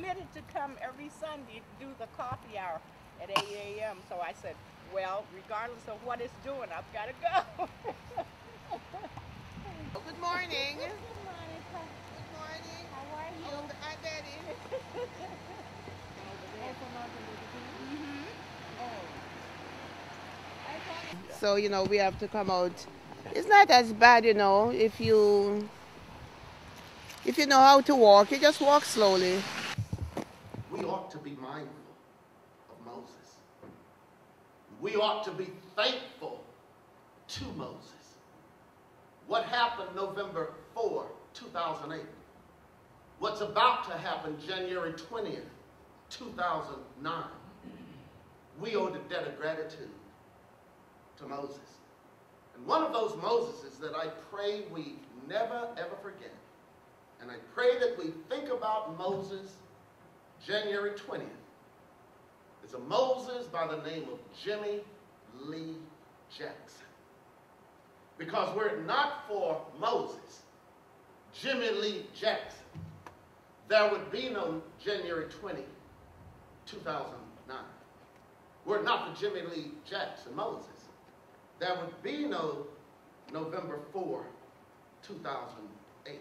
committed to come every Sunday to do the coffee hour at 8 a.m. So I said, well, regardless of what it's doing, I've got to go. Good morning. Good morning. Good morning. How are you? Oh, hi, Betty. So, you know, we have to come out. It's not as bad, you know, if you know how to walk, you just walk slowly. We ought to be mindful of Moses. We ought to be thankful to Moses. What happened November 4, 2008? What's about to happen January 20th, 2009? We owe the debt of gratitude to Moses. And one of those Moseses that I pray we never, ever forget, and I pray that we think about Moses January 20th, is a Moses by the name of Jimmy Lee Jackson. Because were it not for Moses, Jimmy Lee Jackson, there would be no January 20, 2009. Were it not for Jimmy Lee Jackson, Moses, there would be no November 4, 2008.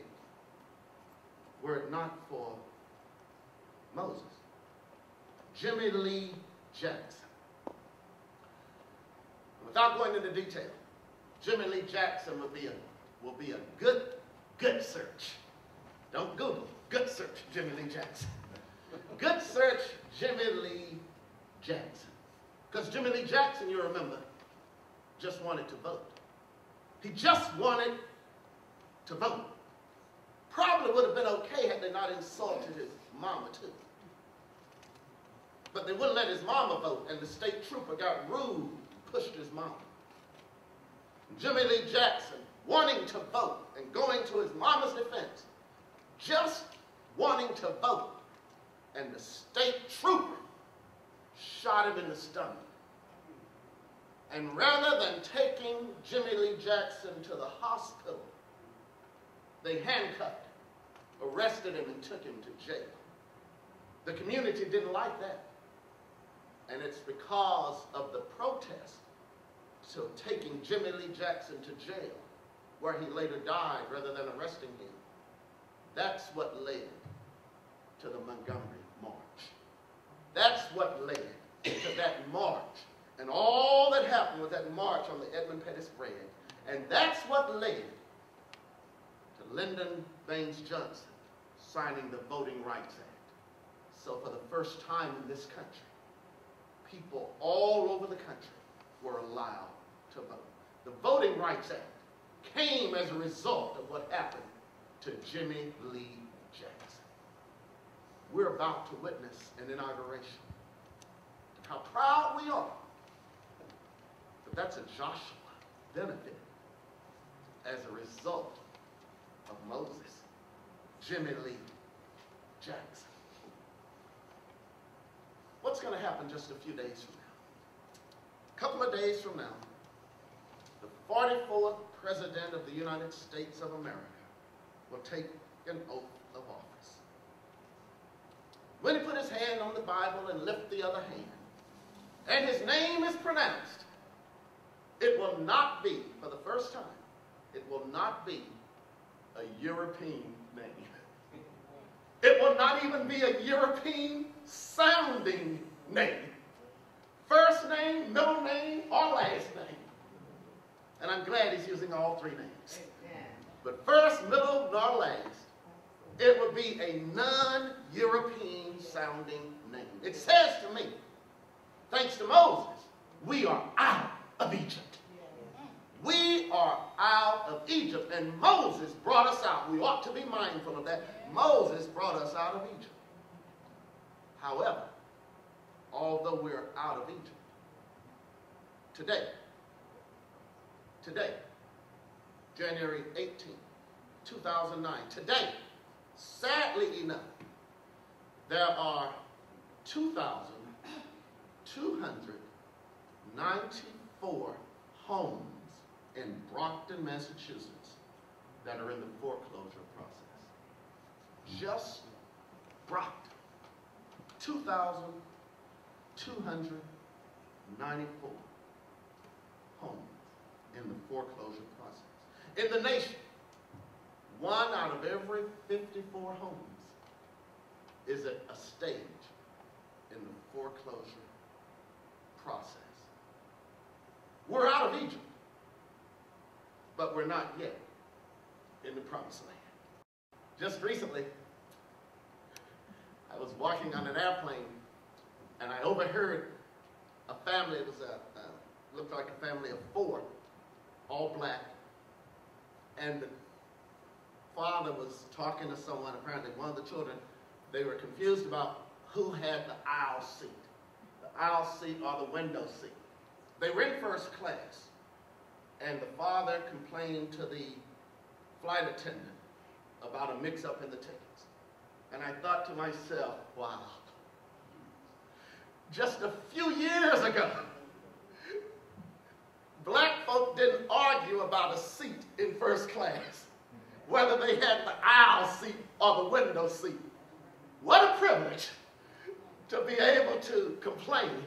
Were it not for Moses. Jimmy Lee Jackson. Without going into detail, Jimmy Lee Jackson will be a good search. Don't Google, good search Jimmy Lee Jackson. Good search Jimmy Lee Jackson. Because Jimmy Lee Jackson, you remember, just wanted to vote. He just wanted to vote. Probably would have been okay had they not insulted his mama too. But they wouldn't let his mama vote, and the state trooper got rude and pushed his mama. Jimmy Lee Jackson, wanting to vote and going to his mama's defense, just wanting to vote, and the state trooper shot him in the stomach. And rather than taking Jimmy Lee Jackson to the hospital, they handcuffed him, arrested him, and took him to jail. The community didn't like that. And it's because of the protest to taking Jimmy Lee Jackson to jail, where he later died rather than arresting him. That's what led to the Montgomery March. That's what led to that march and all that happened with that march on the Edmund Pettus Bridge. And that's what led to Lyndon Baines Johnson signing the Voting Rights Act. So for the first time in this country, people all over the country were allowed to vote. The Voting Rights Act came as a result of what happened to Jimmy Lee Jackson. We're about to witness an inauguration. How proud we are. But that's a Joshua benefit as a result of Moses, Jimmy Lee Jackson. What's going to happen just a few days from now? A couple of days from now, the 44th President of the United States of America will take an oath of office. When he put his hand on the Bible and lift the other hand, and his name is pronounced, it will not be, for the first time, it will not be a European name. It will not even be a European sounding name. First name, middle name, or last name. And I'm glad he's using all three names. But first, middle, nor last, it would be a non-European sounding name. It says to me, thanks to Moses, we are out of Egypt. We are out of Egypt, and Moses brought us out. We ought to be mindful of that. Moses brought us out of Egypt. However, although we're out of Egypt, today, January 18, 2009, today, sadly enough, there are 2,294 homes in Brockton, Massachusetts that are in the foreclosure process. Just Brockton. 2,294 homes in the foreclosure process. In the nation, 1 out of every 54 homes is at a stage in the foreclosure process. We're out of Egypt, but we're not yet in the promised land. Just recently, I was walking on an airplane and I overheard a family. It was looked like a family of 4, all black, and the father was talking to someone, apparently one of the children. They were confused about who had the aisle seat or the window seat. They were in first class, and the father complained to the flight attendant about a mix-up in the tickets. And I thought to myself, wow, just a few years ago, black folk didn't argue about a seat in first class, whether they had the aisle seat or the window seat. What a privilege to be able to complain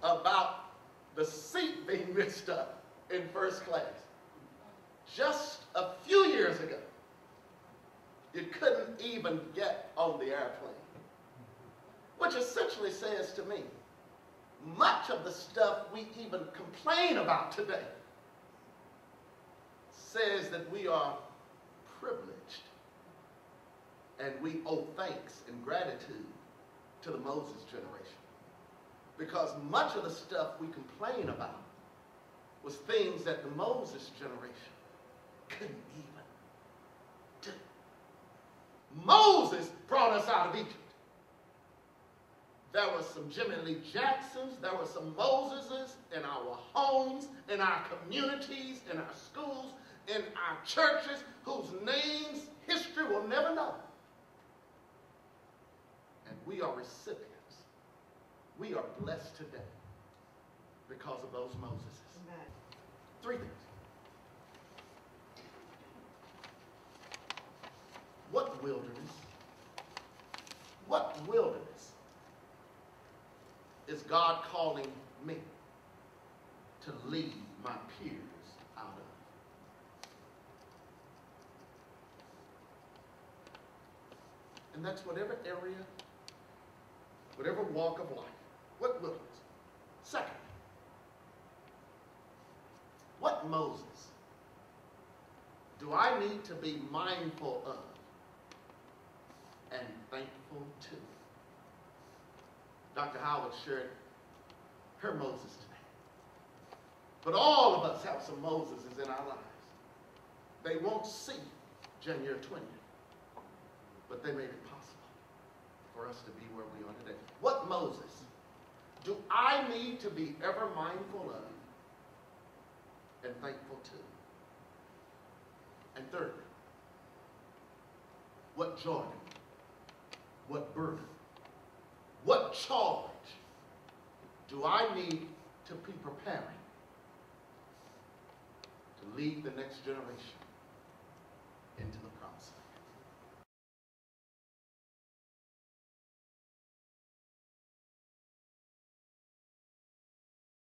about the seat being mixed up in first class. Just a few years ago, you couldn't even get on the airplane. Which essentially says to me, much of the stuff we even complain about today says that we are privileged and we owe thanks and gratitude to the Moses generation. Because much of the stuff we complain about was things that the Moses generation couldn't even do. Moses brought us out of Egypt. There were some Jimmy Lee Jacksons, there were some Moseses in our homes, in our communities, in our schools, in our churches, whose names history will never know. And we are recipients. We are blessed today because of those Moseses. Amen. 3 things. What wilderness is God calling me to lead my peers out of? And that's whatever area, whatever walk of life. What wilderness? Second, what Moses do I need to be mindful of and thankful to? Dr. Howard shared her Moses today. But all of us have some Moseses in our lives. They won't see January 20th, but they made it possible for us to be where we are today. What Moses do I need to be ever mindful of and thankful to? And thirdly, what Jordan, what burden, what charge do I need to be preparing to lead the next generation into